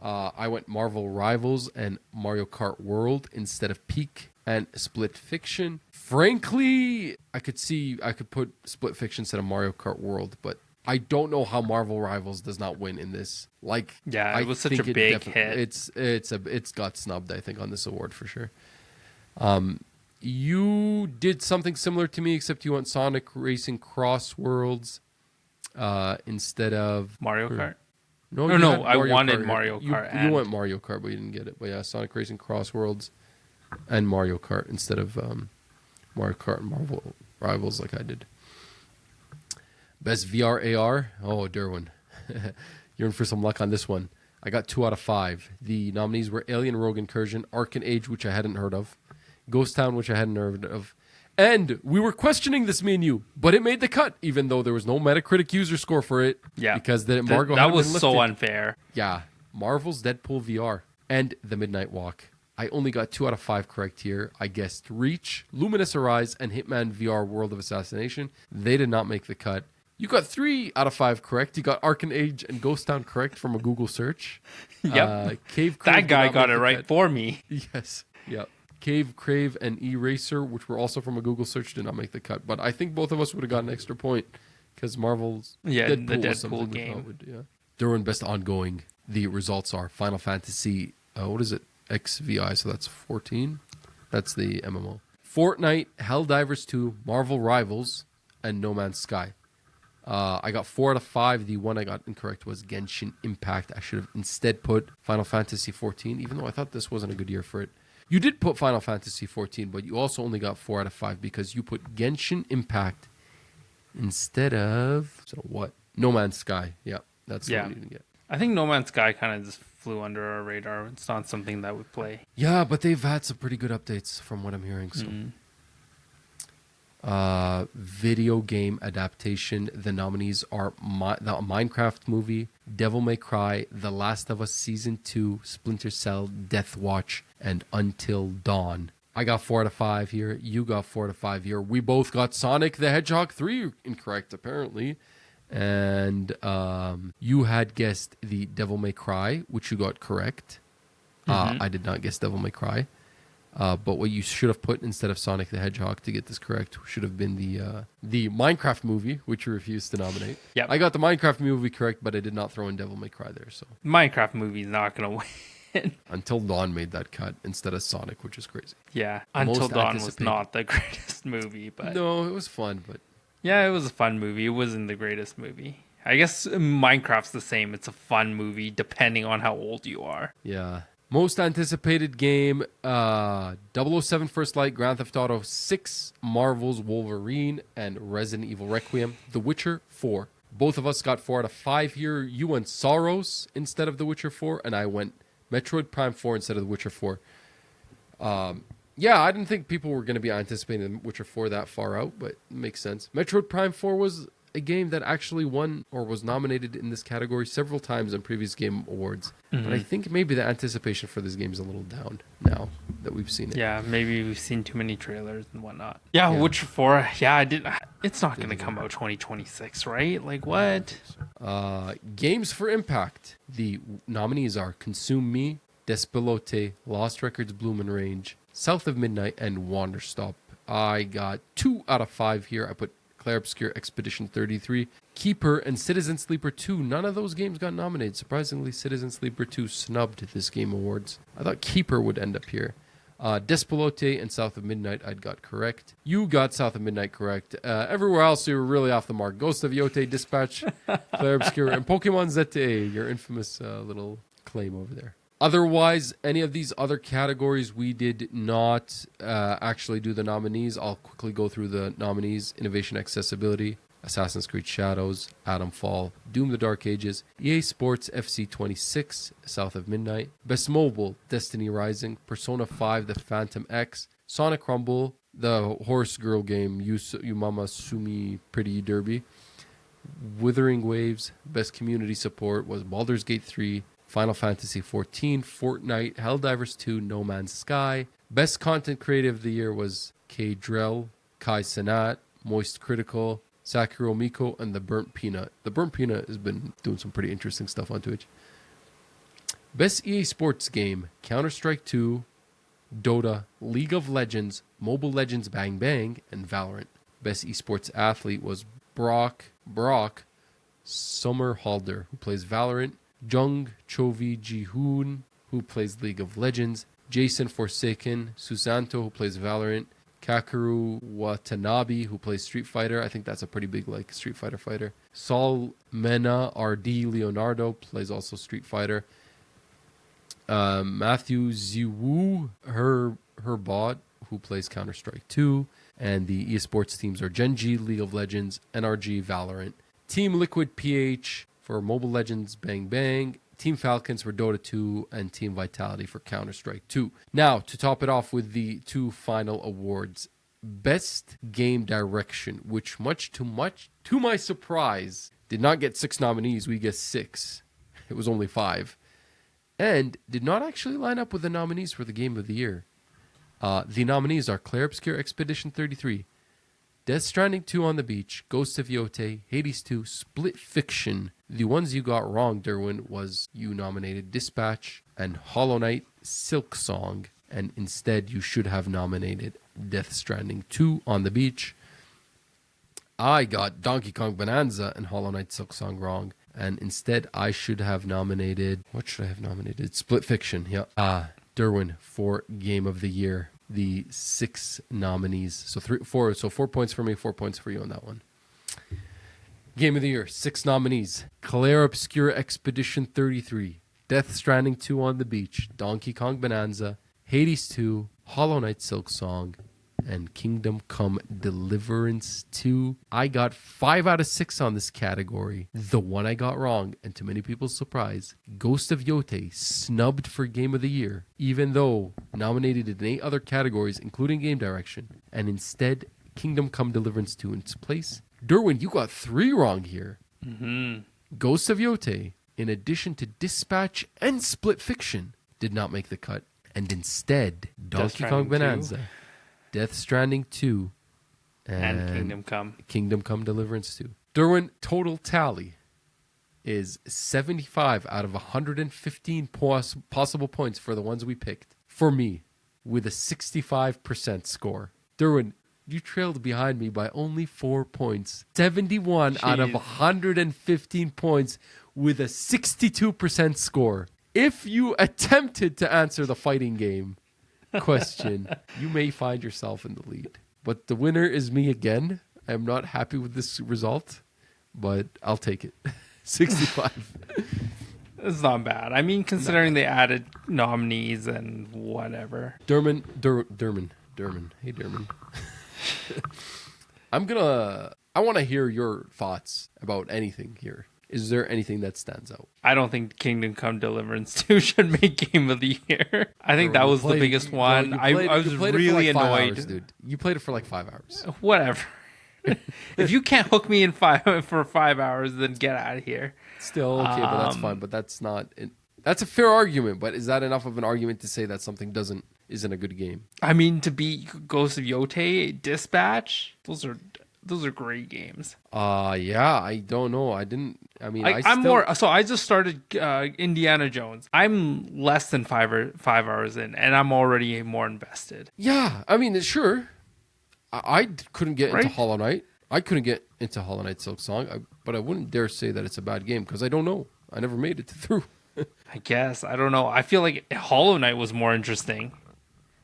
I went Marvel Rivals and Mario Kart World instead of Peak and Split Fiction. Frankly, I could put Split Fiction instead of Mario Kart World, but I don't know how Marvel Rivals does not win in this. Like, yeah, it was such a big hit. It's got snubbed, I think, on this award for sure. You did something similar to me, except you went Sonic Racing Cross Worlds instead of Mario Kart. No, I wanted Mario Kart. You went Mario Kart, but you didn't get it. But yeah, Sonic Racing Cross Worlds and Mario Kart instead of Mario Kart and Marvel Rivals like I did. Best VR AR. Oh, Durwin. You're in for some luck on this one. I got 2 out of 5. The nominees were Alien Rogue Incursion, Arcane Age, which I hadn't heard of, Ghost Town, which I hadn't heard of. And we were questioning this, me and you, but it made the cut, even though there was no Metacritic user score for it. Yeah. Because the embargo that was so unfair. Yeah. Marvel's Deadpool VR and The Midnight Walk. I only got 2 out of 5 correct here. I guessed Reach, Luminous Arise, and Hitman VR World of Assassination. They did not make the cut. You got 3 out of 5 correct. You got Arcane Age and Ghost Town correct from a Google search. Yep. Cave that guy got it right for me. Yes. Yep. Cave, Crave, and Eraser, which were also from a Google search, did not make the cut. But I think both of us would have got an extra point because Marvel's Deadpool the Deadpool game. Durwin, best ongoing. The results are Final Fantasy, what is it? XVI, so that's 14. That's the MMO. Fortnite, Helldivers 2, Marvel Rivals, and No Man's Sky. I got 4 out of 5. The one I got incorrect was Genshin Impact. I should have instead put Final Fantasy 14, even though I thought this wasn't a good year for it. You did put Final Fantasy 14, but you also only got 4 out of 5 because you put Genshin Impact instead of what? No Man's Sky. Yeah, that's what we need to get. I think No Man's Sky kind of just flew under our radar. It's not something that we play. Yeah, but they've had some pretty good updates from what I'm hearing. So. Video game adaptation. The nominees are the Minecraft movie, Devil May Cry, The Last of Us Season 2, Splinter Cell, Death Watch, and Until Dawn. I got 4 out of 5 here. You got 4 out of 5 here. We both got Sonic the Hedgehog 3 incorrect, apparently. And you had guessed the Devil May Cry, which you got correct. I did not guess Devil May Cry. But what you should have put instead of Sonic the Hedgehog to get this correct should have been the Minecraft movie, which you refused to nominate. Yep. I got the Minecraft movie correct, but I did not throw in Devil May Cry there. So Minecraft movie is not going to win. Until Dawn made that cut instead of Sonic, which is crazy. Yeah, Until Dawn was not the greatest movie, but no, it was fun. But yeah, it was a fun movie. It wasn't the greatest movie. I guess Minecraft's the same. It's a fun movie depending on how old you are. Yeah. Most anticipated game, 007 First Light, Grand Theft Auto 6, Marvel's Wolverine, and Resident Evil Requiem, The Witcher 4. Both of us got 4 out of 5 here. You went Soros instead of The Witcher 4, and I went Metroid Prime 4 instead of The Witcher 4. Yeah, I didn't think people were going to be anticipating The Witcher 4 that far out, but it makes sense. Metroid Prime 4 was a game that actually won or was nominated in this category several times on previous game awards. But I think maybe the anticipation for this game is a little down now that we've seen it. Yeah, maybe we've seen too many trailers and whatnot. Yeah, Witcher 4. Yeah, I did. It's not going to come out 2026, right? Like what? Games for Impact. The nominees are Consume Me, Despilote, Lost Records Bloom and Range, South of Midnight, and Wanderstop. I got 2 out of 5 here. I put Clair Obscur Expedition 33, Keeper, and Citizen Sleeper 2. None of those games got nominated. Surprisingly, Citizen Sleeper 2 snubbed this Game Awards. I thought Keeper would end up here. Despilote and South of Midnight I'd got correct. You got South of Midnight correct. Everywhere else you were really off the mark. Ghost of Yote, Dispatch, Clair Obscur, and Pokemon ZA, your infamous little claim over there. Otherwise, any of these other categories, we did not actually do the nominees. I'll quickly go through the nominees. Innovation Accessibility, Assassin's Creed Shadows, Atomfall, Doom the Dark Ages, EA Sports FC 26, South of Midnight, Best Mobile, Destiny Rising, Persona 5, The Phantom X, Sonic Rumble, the horse girl game, Yumama Sumi Pretty Derby, Withering Waves, Best Community Support was Baldur's Gate 3, Final Fantasy XIV, Fortnite, Helldivers 2, No Man's Sky. Best Content Creative of the Year was K. Drell, Kai Cenat, Moist Critical, Sakuro Miko, and The Burnt Peanut. The Burnt Peanut has been doing some pretty interesting stuff on Twitch. Best EA Sports Game, Counter-Strike 2, Dota, League of Legends, Mobile Legends Bang Bang, and Valorant. Best esports athlete was Brock Sommerhalder, who plays Valorant, Jung Chovi Jihoon, who plays League of Legends, Jason Forsaken Susanto, who plays Valorant, Kakeru Watanabe, who plays Street Fighter. I think that's a pretty big Street Fighter fighter. Saul Mena RD Leonardo plays also Street Fighter. Matthew Ziwu Herbot, who plays Counter-Strike 2. And the esports teams are Genji, League of Legends, NRG, Valorant. Team Liquid PH for Mobile Legends Bang Bang, Team Falcons for Dota 2, and Team Vitality for Counter-Strike 2. Now, to top it off with the 2 final awards. Best Game Direction, which much to my surprise, did not get 6 nominees. We get 6. It was only 5. And did not actually line up with the nominees for the Game of the Year. The nominees are Clair Obscur Expedition 33, Death Stranding 2 on the Beach, Ghost of Yote, Hades 2, Split Fiction. The ones you got wrong, Durwin, was you nominated Dispatch and Hollow Knight Silk Song, and instead you should have nominated Death Stranding 2 on the Beach. I got Donkey Kong Bonanza and Hollow Knight Silk Song wrong, and instead I should have nominated... What should I have nominated? Split Fiction, yeah. Durwin for Game of the Year. The 6 nominees. So 4 points for me, 4 points for you on that one. Game of the Year, 6 nominees. Claire Obscure Expedition 33, Death Stranding 2 on the Beach, Donkey Kong Bonanza, Hades 2, Hollow Knight Silk Song, and Kingdom Come Deliverance 2. I got 5 out of 6 on this category. The one I got wrong, and to many people's surprise, Ghost of Yote snubbed for Game of the Year, even though nominated in 8 other categories, including Game Direction, and instead Kingdom Come Deliverance 2 in its place. Durwin, you got 3 wrong here. Mm-hmm. Ghost of Yote, in addition to Dispatch and Split Fiction, did not make the cut. And instead, Donkey Kong Bonanza, 2. Death Stranding 2, and Kingdom Come Deliverance 2. Durwin, total tally is 75 out of 115 possible points for the ones we picked. For me, with a 65% score. Durwin, you trailed behind me by only 4 points. 71 out of 115 points with a 62% score. If you attempted to answer the fighting game question, you may find yourself in the lead. But the winner is me again. I'm not happy with this result, but I'll take it. 65. It's not bad. I mean, considering they added nominees and whatever. Durman. Hey, Durman. I want to hear your thoughts about anything here. Is there anything that stands out? I don't think Kingdom Come Deliverance 2 should make Game of the Year. I think that was the biggest one. I was really annoyed. Hours, dude. You played it for like 5 hours. Whatever. If you can't hook me in for 5 hours, then get out of here. Still okay, but that's fine. But that's not. That's a fair argument. But is that enough of an argument to say that something isn't a good game? I mean, to beat Ghost of Yote, Dispatch, those are great games. Yeah, I don't know. I just started Indiana Jones. I'm less than 5 hours in, and I'm already more invested. Yeah, I mean, sure. I couldn't get into Hollow Knight. I couldn't get into Hollow Knight Silk Song, but I wouldn't dare say that it's a bad game because I don't know. I never made it through. I guess. I don't know. I feel like Hollow Knight was more interesting.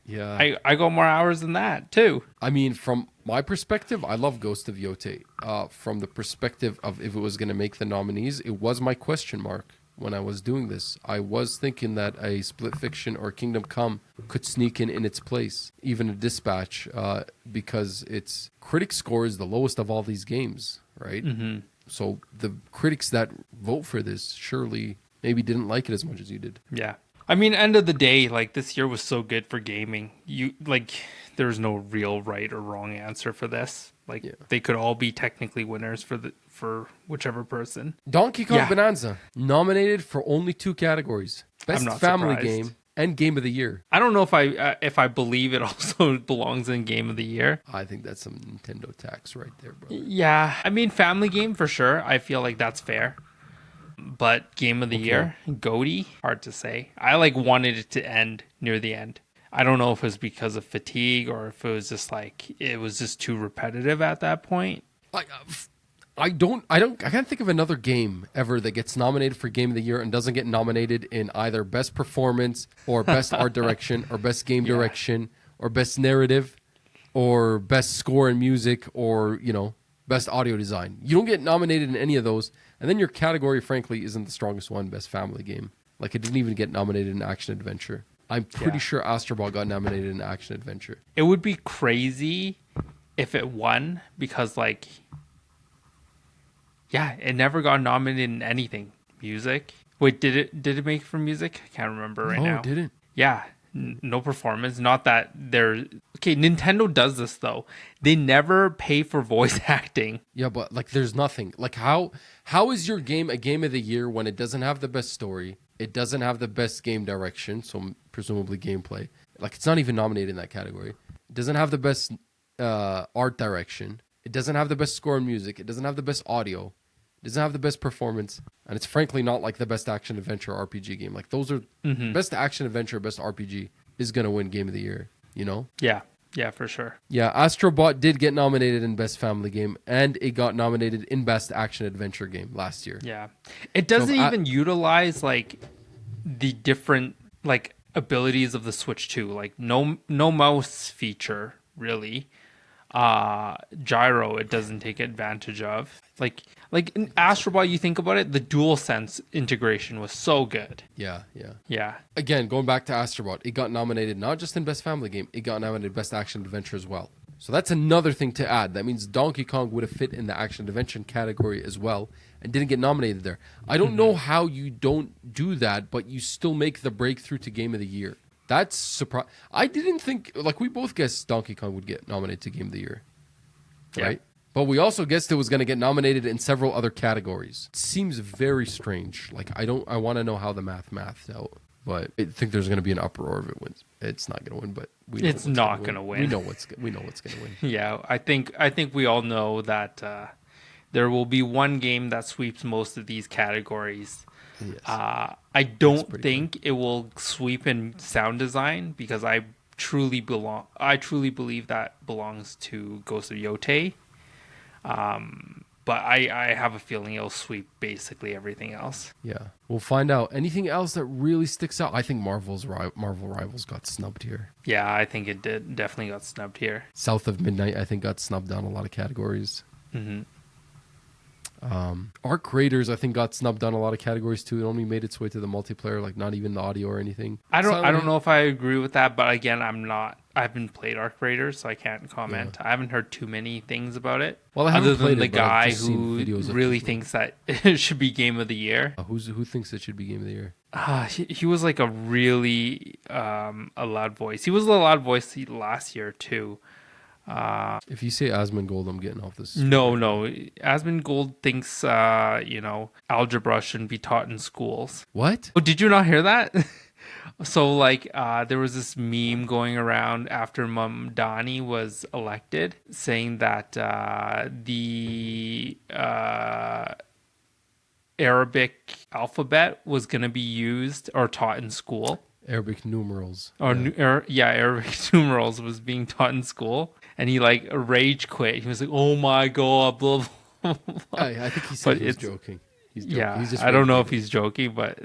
Yeah. I go more hours than that, too. I mean, from my perspective, I love Ghost of Yote. From the perspective of if it was going to make the nominees, it was my question mark when I was doing this. I was thinking that a Split Fiction or Kingdom Come could sneak in its place, even a Dispatch, because its critic score is the lowest of all these games, right? Mm-hmm. So the critics that vote for this surely maybe didn't like it as much as you did. Yeah. I mean, end of the day, like, this year was so good for gaming. There's no real right or wrong answer for this. They could all be technically winners for whichever person. Donkey Kong Bonanza, nominated for only 2 categories: Best Family Game and Game of the Year. I don't know if I believe it also belongs in Game of the Year. I think that's some Nintendo tax right there, bro. Yeah, I mean, Family Game for sure. I feel like that's fair. But Game of the Year, GOTY, hard to say. I wanted it to end near the end. I don't know if it was because of fatigue or if it was just it was just too repetitive at that point. I can't think of another game ever that gets nominated for Game of the Year and doesn't get nominated in either Best Performance or Best Art Direction or Best Game Direction or Best Narrative or Best Score and Music or, Best Audio Design. You don't get nominated in any of those. And then your category, frankly, isn't the strongest one, Best Family Game. It didn't even get nominated in Action Adventure. I'm pretty sure Astrobot got nominated in Action Adventure. It would be crazy if it won because, it never got nominated in anything. Music? Wait, did it make it for music? I can't remember right now. No, it didn't. Yeah. No performance. Not that they're... Okay, Nintendo does this, though. They never pay for voice acting. Yeah, but, there's nothing. How is your game a Game of the Year when it doesn't have the best story? It doesn't have the best game direction, so presumably gameplay. It's not even nominated in that category. It doesn't have the best art direction. It doesn't have the best score and music. It doesn't have the best audio. It doesn't have the best performance. And it's frankly not the best action adventure RPG game. Those are best action adventure, best RPG is going to win Game of the Year, Yeah. Yeah, for sure. Yeah, Astrobot did get nominated in Best Family Game, and it got nominated in Best Action Adventure Game last year. Yeah. It doesn't even utilize, the different, abilities of the Switch 2. No mouse feature, really. Gyro, it doesn't take advantage of. Like in Astro Bot, you think about it, the DualSense integration was so good. Yeah. Again, going back to Astro Bot, it got nominated not just in Best Family Game, it got nominated Best Action Adventure as well. So that's another thing to add. That means Donkey Kong would have fit in the action adventure category as well and didn't get nominated there. I don't know how you don't do that, but you still make the breakthrough to Game of the Year. That's surprise. I didn't think, like, we both guessed Donkey Kong would get nominated to Game of the Year, right? But we also guessed it was going to get nominated in several other categories. It seems very strange. Like, I want to know how the mathed out. But I think there's going to be an uproar if it wins. It's not going to win, but it's not going to win. We know what's going to win. Yeah, I think we all know that there will be one game that sweeps most of these categories. Yes. I don't think it will sweep in sound design because I truly believe that belongs to Ghost of Yotei. But I have a feeling it'll sweep basically everything else. Yeah, we'll find out. Anything else that really sticks out? I think Marvel Rivals got snubbed here. Yeah, I think it definitely got snubbed here. South of Midnight, I think, got snubbed on a lot of categories. Arc Raiders, I think, got snubbed on a lot of categories too. It only made its way to the multiplayer, like not even the audio or anything. I don't know if I agree with that, but again, I haven't played Arc Raiders, so I can't comment. Yeah. I haven't heard too many things about it. Well, I haven't other played than the it, guy who really thinks that it should be Game of the Year. Who thinks it should be Game of the Year? He was like a really a loud voice. He was a loud voice last year too. If you say Asmongold, I'm getting off this. No. Asmongold thinks, algebra shouldn't be taught in schools. What? Oh, did you not hear that? So, there was this meme going around after Mamdani was elected saying that the Arabic alphabet was going to be used or taught in school. Arabic numerals. Arabic numerals was being taught in school. And he rage quit. He was like, "Oh my god!" Blah blah blah. I think he said he was joking. He's joking. Yeah, he's just I don't know if he's joking, but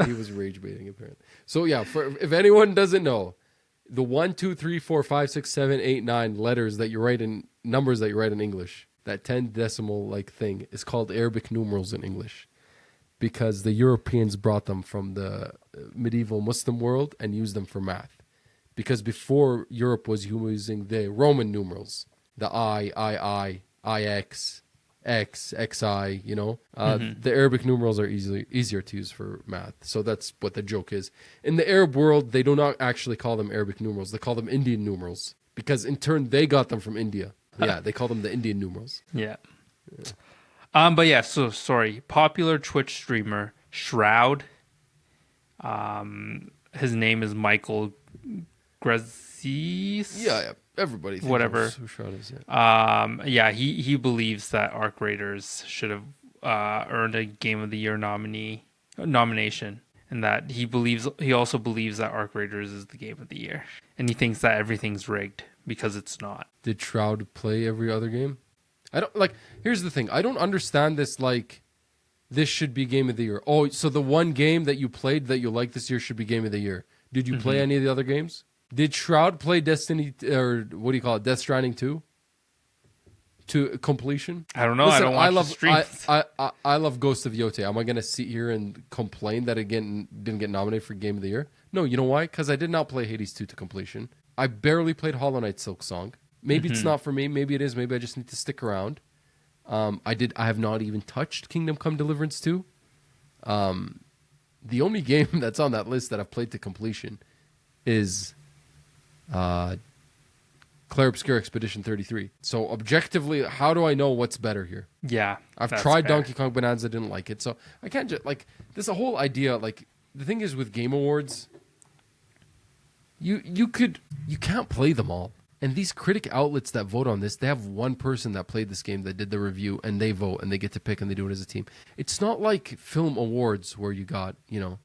he was rage baiting apparently. So yeah, if anyone doesn't know, the 1, 2, 3, 4, 5, 6, 7, 8, 9 letters that you write in numbers that you write in English, that 10 decimal thing is called Arabic numerals in English, because the Europeans brought them from the medieval Muslim world and used them for math. Because before, Europe was using the Roman numerals, the I, IX, X, XI, The Arabic numerals are easier to use for math. So that's what the joke is. In the Arab world, they do not actually call them Arabic numerals. They call them Indian numerals. Because in turn, they got them from India. Yeah, they call them the Indian numerals. Yeah. But yeah, so sorry. Popular Twitch streamer, Shroud. His name is Michael Grazis. Yeah. Everybody thinks whatever who Shroud is. Yeah. He believes that Arc Raiders should have earned a Game of the Year nomination, and that he also believes that Arc Raiders is the Game of the Year, and he thinks that everything's rigged because it's not. Did Shroud play every other game? I don't here's the thing. I don't understand this this should be Game of the Year. Oh, so the one game that you played that you like this year should be Game of the Year. Did you play any of the other games? Did Shroud play Destiny, or what do you call it, Death Stranding 2 to completion? I don't know. Listen, I don't watch the streams. I love Ghost of Yotei. Am I going to sit here and complain that it didn't get nominated for Game of the Year? No, you know why? Because I did not play Hades 2 to completion. I barely played Hollow Knight Silk Song. Maybe it's not for me. Maybe it is. Maybe I just need to stick around. I have not even touched Kingdom Come Deliverance 2. The only game that's on that list that I've played to completion is Clair Obscur Expedition 33. So objectively, how do I know what's better here? Yeah, I've tried fair. Donkey Kong Bonanza, didn't like it. So I can't just this whole idea. The thing is with Game Awards, you can't play them all. And these critic outlets that vote on this, they have one person that played this game that did the review, and they vote, and they get to pick, and they do it as a team. It's not like film awards where you got,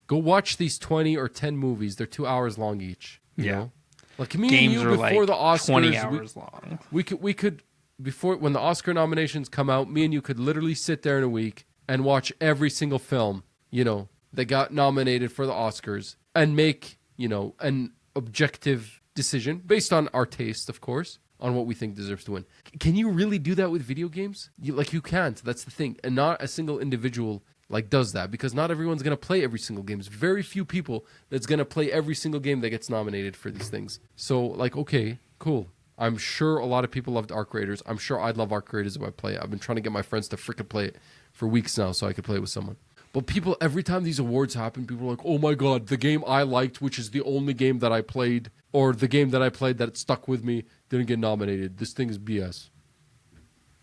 go watch these 20 or 10 movies. They're 2 hours long each. You know? Like me Games and you before the Oscars, 20 hours long. We could before when the Oscar nominations come out, me and you could literally sit there in a week and watch every single film, that got nominated for the Oscars and make, an objective decision based on our taste, of course, on what we think deserves to win. Can you really do that with video games? You can't. That's the thing. And not a single individual does that, because not everyone's going to play every single game. There's very few people that's going to play every single game that gets nominated for these things. So okay, cool. I'm sure a lot of people loved Arc Raiders. I'm sure I'd love Arc Raiders if I play it. I've been trying to get my friends to freaking play it for weeks now so I could play it with someone. But people, every time these awards happen, people are like, oh my God, the game I liked, which is the only game that I played, or the game that I played that stuck with me, didn't get nominated. This thing is BS.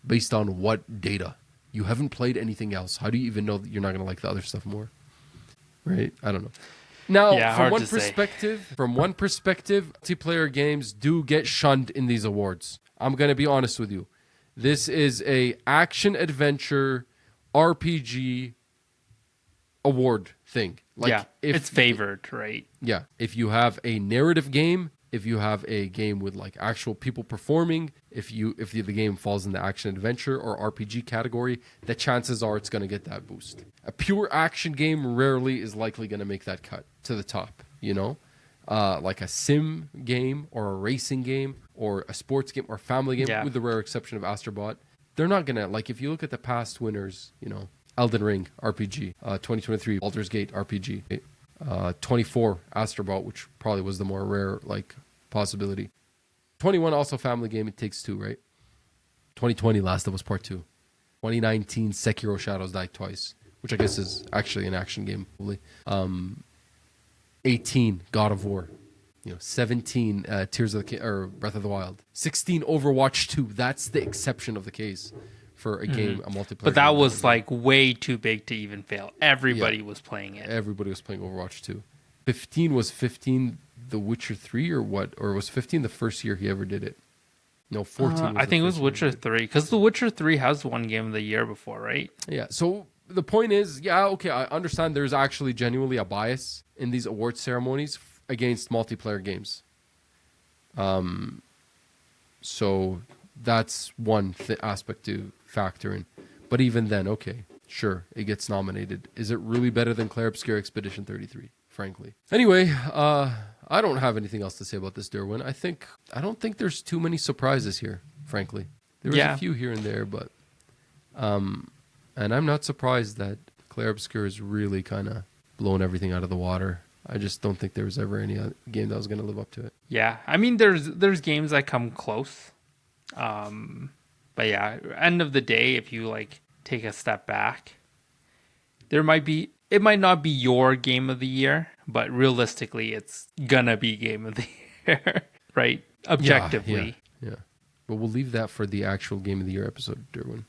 Based on what data? You haven't played anything else. How do you even know that you're not going to like the other stuff more? Right? I don't know. Now, from one perspective, multiplayer games do get shunned in these awards. I'm going to be honest with you. This is a action-adventure RPG award thing. It's favored, right? Yeah. If you have a narrative game, if you have a game with actual people performing, if the game falls in the action adventure or RPG category, the chances are it's going to get that boost. A pure action game rarely is likely going to make that cut to the top, like a sim game or a racing game or a sports game or family game, with the rare exception of Astrobot. They're not going to, if you look at the past winners, Elden Ring RPG, 2023 Baldur's Gate RPG, 24 Astrobot, which probably was the more rare possibility. 21 also family game. It Takes Two, right? 2020 Last of Us Part 2. 2019 Sekiro Shadows Die Twice, which I guess is actually an action game, probably. 18 God of War. 17 Tears of the or Breath of the Wild. 16 Overwatch 2. That's the exception of the case for a game, a multiplayer. But that was way too big to even fail. Everybody was playing it. Everybody was playing Overwatch 2. 15 was 15 The Witcher 3 or what? Or was 15 the first year he ever did it? No, 14. I think it was Witcher 3, because The Witcher 3 has won Game of the Year before, right? Yeah. So the point is, okay, I understand there's actually genuinely a bias in these award ceremonies against multiplayer games. So that's one aspect to factor in. But even then, okay, sure, it gets nominated. Is it really better than Clair Obscur Expedition 33? Frankly. Anyway, I don't have anything else to say about this, Durwin. I don't think there's too many surprises here, frankly. There was a few here and there, but and I'm not surprised that Clair Obscur is really kind of blown everything out of the water. I just don't think there was ever any game that was going to live up to it. Yeah, I mean, there's games that come close. But yeah, end of the day, if you take a step back, it might not be your game of the year, but realistically, it's gonna be game of the year, right? Objectively. Yeah. But we'll leave that for the actual game of the year episode, Durwin.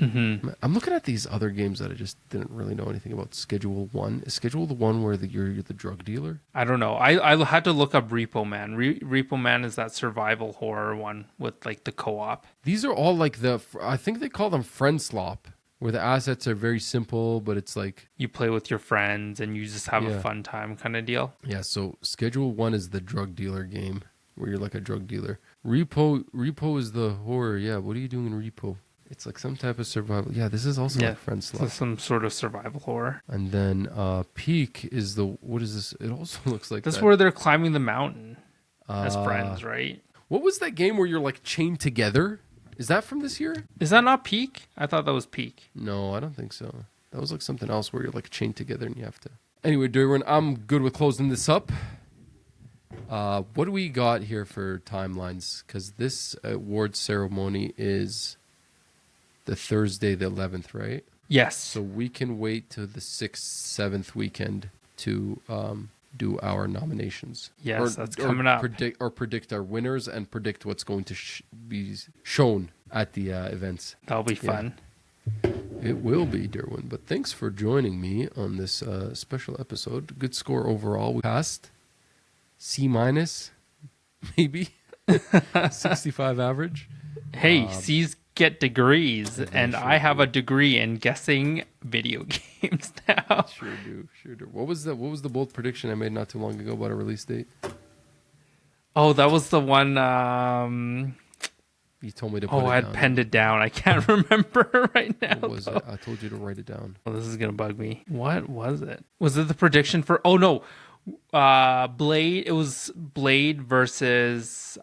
Mm-hmm. I'm looking at these other games that I just didn't really know anything about. Schedule 1. Is Schedule the one where you're the drug dealer? I don't know. I had to look up Repo Man. Repo Man is that survival horror one with the co-op. These are all I think they call them friend slop, where the assets are very simple, but it's you play with your friends and you just have a fun time kind of deal. Yeah, so Schedule 1 is the drug dealer game, where you're like a drug dealer. Repo is the horror. Yeah, what are you doing in Repo? It's some type of survival. Yeah, this is also like friend slop. Some sort of survival horror. And then Peak is what is this? It also looks like that's where they're climbing the mountain as friends, right? What was that game where you're chained together? Is that from this year? Is that not Peak? I thought that was Peak. No, I don't think so. That was something else where you're chained together and you have to. Anyway, Durwin, I'm good with closing this up. What do we got here for timelines? Because this award ceremony is the Thursday, the 11th, right? Yes. So we can wait till the 6th, 7th weekend to do our nominations. Yes, that's coming up. Predict our winners and predict what's going to be shown at the events. That'll be fun. It will be, Durwin. But thanks for joining me on this special episode. Good score overall. We passed. C-, maybe. 65 average. Hey, C's get degrees, and I have a degree in guessing video games now. Sure do. What was the bold prediction I made not too long ago about a release date? Oh, that was the one. You told me to put it down. I had penned it down. I can't remember right now. What was it? I told you to write it down. Oh, this is gonna bug me. What was it? Was it the prediction for? Oh no, Blade. It was Blade versus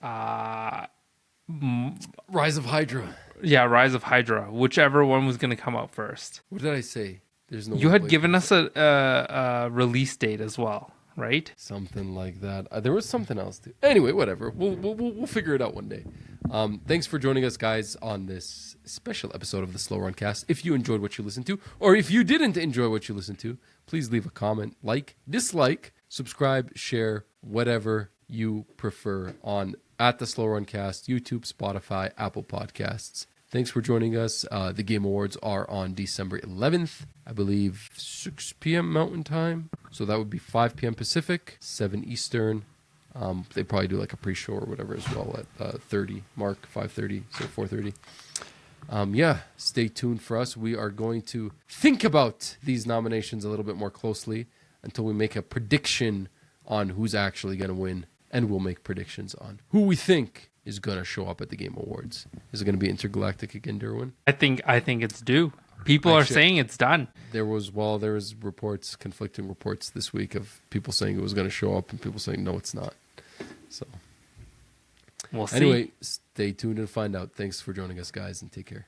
Rise of Hydra. Yeah, Rise of Hydra. Whichever one was going to come out first. What did I say? There's no. You had given us a release date as well, right? Something like that. There was something else too. Anyway, whatever. We'll figure it out one day. Thanks for joining us, guys, on this special episode of the Slow Run Cast. If you enjoyed what you listened to, or if you didn't enjoy what you listened to, please leave a comment, like, dislike, subscribe, share, whatever you prefer on at the Slow Run Cast, YouTube, Spotify, Apple Podcasts. Thanks for joining us. The Game Awards are on December 11th, I believe 6 p.m. Mountain Time. So that would be 5 p.m. Pacific, 7 Eastern. They probably do like a pre-show or whatever as well at 30 mark, 5:30, so 4:30. Yeah, stay tuned for us. We are going to think about these nominations a little bit more closely until we make a prediction on who's actually going to win. And we'll make predictions on who we think is going to show up at the Game Awards. Is it going to be Intergalactic again, Durwin? I think it's due. People are saying it's done. There was reports, conflicting reports this week of people saying it was going to show up and people saying no, it's not. So we'll see. Anyway, stay tuned and find out. Thanks for joining us, guys, and take care.